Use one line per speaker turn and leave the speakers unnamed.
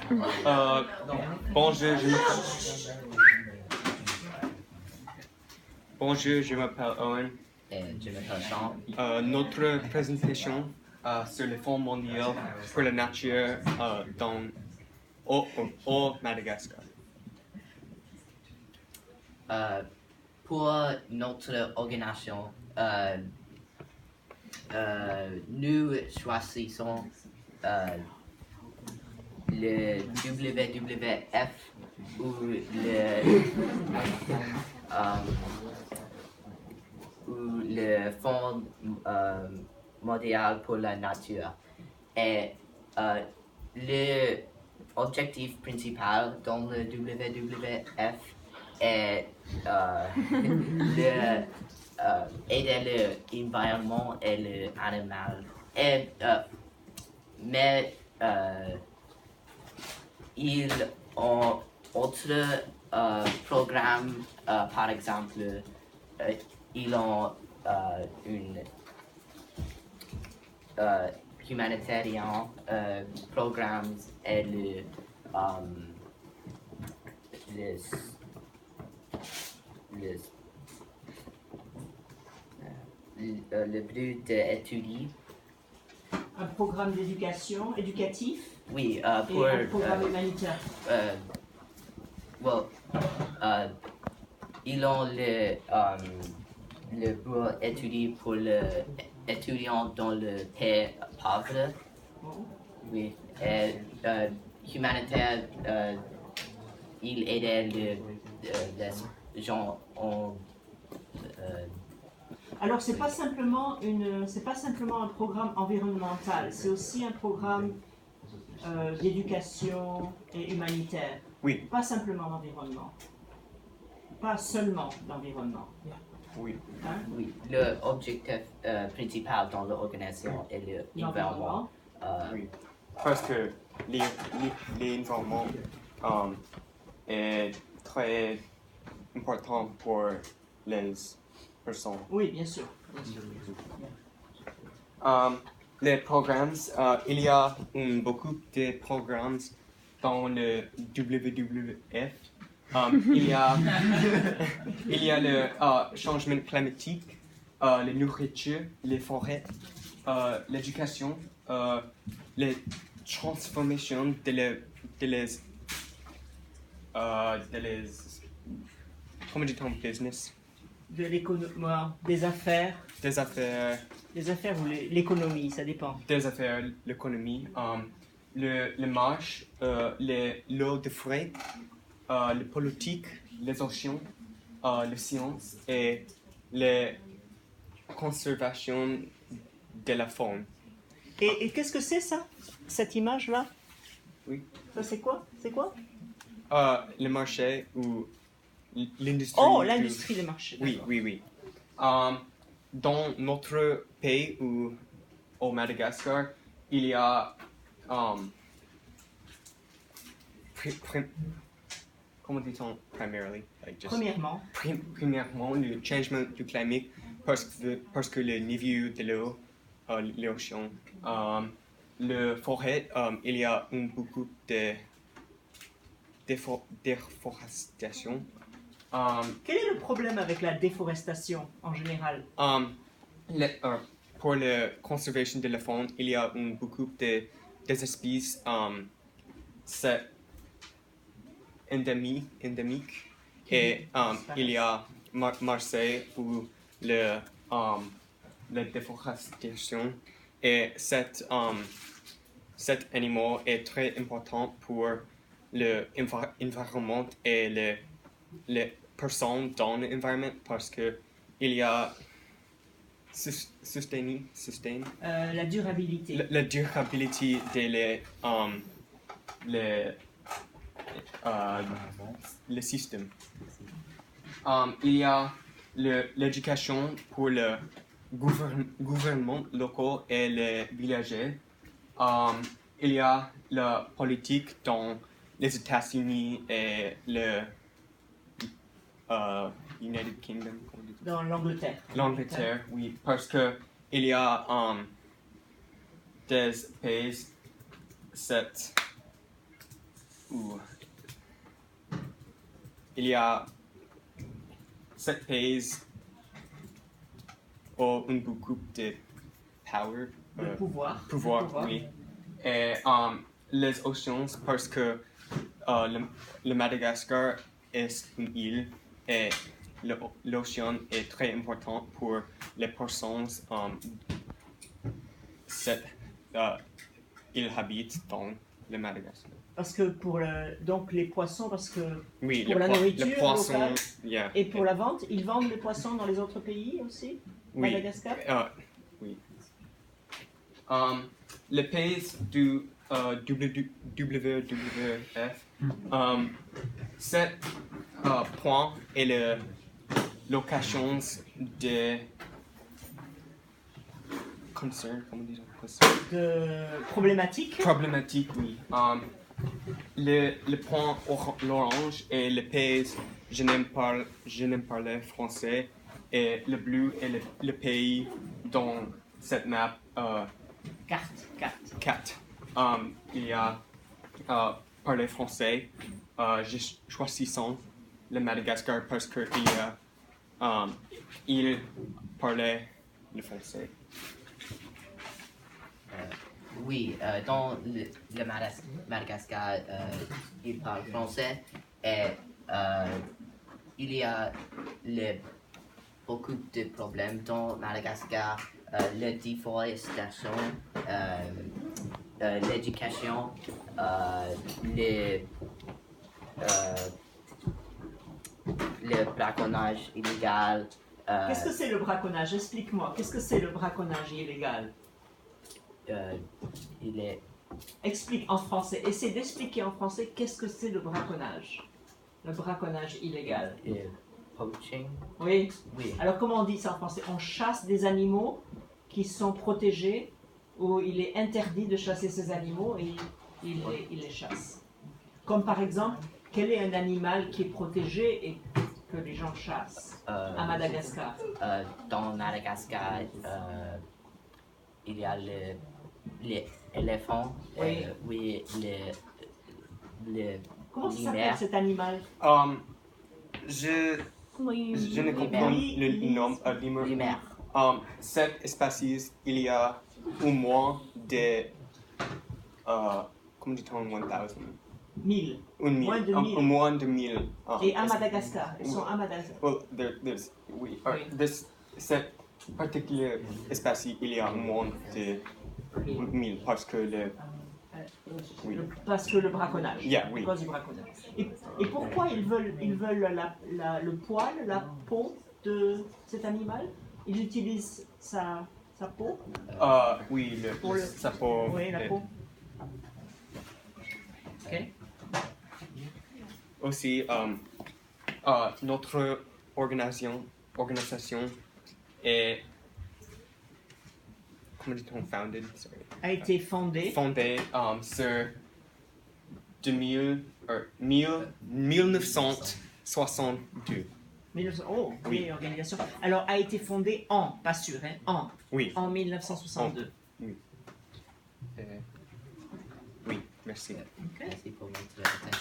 Bonjour, bonjour, je m'appelle Owen.
Et je m'appelle Sean.
Notre présentation sur le Fonds mondial pour la nature au Madagascar.
Pour notre organisation, nous choisissons le WWF ou le Fonds mondial pour la nature. Et l'objectif principal dans le WWF est aider l'environnement et l'animal. Mais ils ont d'autres programmes, par exemple, ils ont une humanitarian programmes et le but d'étudier.
Un programme d'éducation, éducatif,
Oui,
et un programme humanitaire.
Ils ont le but étudier pour les étudiants dans le pays pauvre. Oui, et humanitaire, il aide les gens en.
Alors c'est pas simplement un programme environnemental, c'est aussi un programme d'éducation et humanitaire.
Oui.
Pas simplement l'environnement. Pas seulement l'environnement.
Oui.
Hein?
Oui, l'objectif principal dans l'organisation est l'environnement.
Oui. Parce que l'environnement est très important pour les personnes.
Oui, bien sûr.
Les programmes, il y a beaucoup de programmes dans le WWF. Il y a le changement climatique, la nourriture, les forêts, l'éducation, les transformations comment dit-on business?
De l'économie, des affaires.
Des affaires.
Les affaires ou l'économie, ça dépend.
Des affaires, l'économie, le marche, l'eau de frais, la politique, les océans, les sciences et la conservation de la faune.
Et qu'est-ce que c'est ça? Cette image-là?
Oui.
Ça c'est quoi? C'est quoi?
Le marché ou l'industrie.
Oh, l'industrie des marchés.
Oui, oui, oui. Dans notre pays ou au Madagascar, il y a comment dit-on primarily?
Premièrement.
Premièrement, le changement du climat parce que le niveau de l'eau, l'océan, le forêt, il y a beaucoup de déforestation.
Quel est le problème avec la déforestation en général?
Pour la conservation de la faune, il y a beaucoup des espèces c'est endémique et il y a Marseille où la déforestation et cet animal est très important pour l'environnement et les personnes dans l'environnement parce que il y a
la durabilité.
La durabilité de le système. Il y a l'éducation pour le gouvernement local et les villagers. Il y a la politique dans les États-Unis et le United Kingdom.
Dans l'Angleterre.
L'Angleterre, oui, parce que il y a des pays, il y a 7 pays ont beaucoup de power.
De pouvoir.
Pouvoir, oui. Et les océans, parce que le Madagascar est une île et l'océan est très important pour les personnes ils habitent dans le Madagascar.
Parce que donc les poissons, parce que
Oui,
pour la nourriture
le poisson,
locale,
yeah.
et pour la vente, ils vendent les poissons dans les autres pays aussi,
Oui.
Madagascar.
Oui. Le pays du WWF, cet point est la location de concern, comment dire concern?
De problématiques.
Problématique, oui. Le point orange est le pays, je n'aime pas le français, et le bleu est le pays dans cette map.
Carte.
Il y a parler français. J'ai choisi le Madagascar parce que il parlait le français.
Oui, dans le Madagascar, il parle français et il y a beaucoup de problèmes dans Madagascar, la déforestation, l'éducation, le braconnage illégal.
Qu'est-ce que c'est le braconnage? Explique-moi. Qu'est-ce que c'est le braconnage illégal?
Il est
Explique en français. Essaie d'expliquer en français qu'est-ce que c'est le braconnage. Le braconnage illégal.
poaching.
Oui.
Oui.
Alors comment on dit ça en français? On chasse des animaux qui sont protégés ou il est interdit de chasser ces animaux et il les chasse. Comme par exemple, quel est un animal qui est protégé et que les gens chassent à Madagascar?
Dans Madagascar, il y a les éléphants.
Oui.
Oui,
Comment ça
les
s'appelle
mères.
cet animal?
Je ne comprends le nom
Les mères.
Cette espèce, il y a au moins de comment dit-on
1000.
Moins de 1000. Moins de 1000.
Et à Madagascar. Ils sont à Madagascar.
Well, there's oui. Cette particulière espèce, il y a moins de 1000 parce que
Parce que le braconnage.
Yeah, oui.
À cause du braconnage. Et pourquoi ils veulent le poil, la peau de cet animal? Ils utilisent sa peau?
Oui,
Pour
sa peau.
Oui, la peau. Ok.
Aussi, notre organisation est, comment dit-on, founded? Sorry.
A été fondée.
Fondée sur 1962.
Oh,
Oui.
oui, organisation. Alors, a été fondée pas sûr, hein,
Oui.
en 1962.
Oui. Oui, merci.
Ok.
Merci pour votre attention.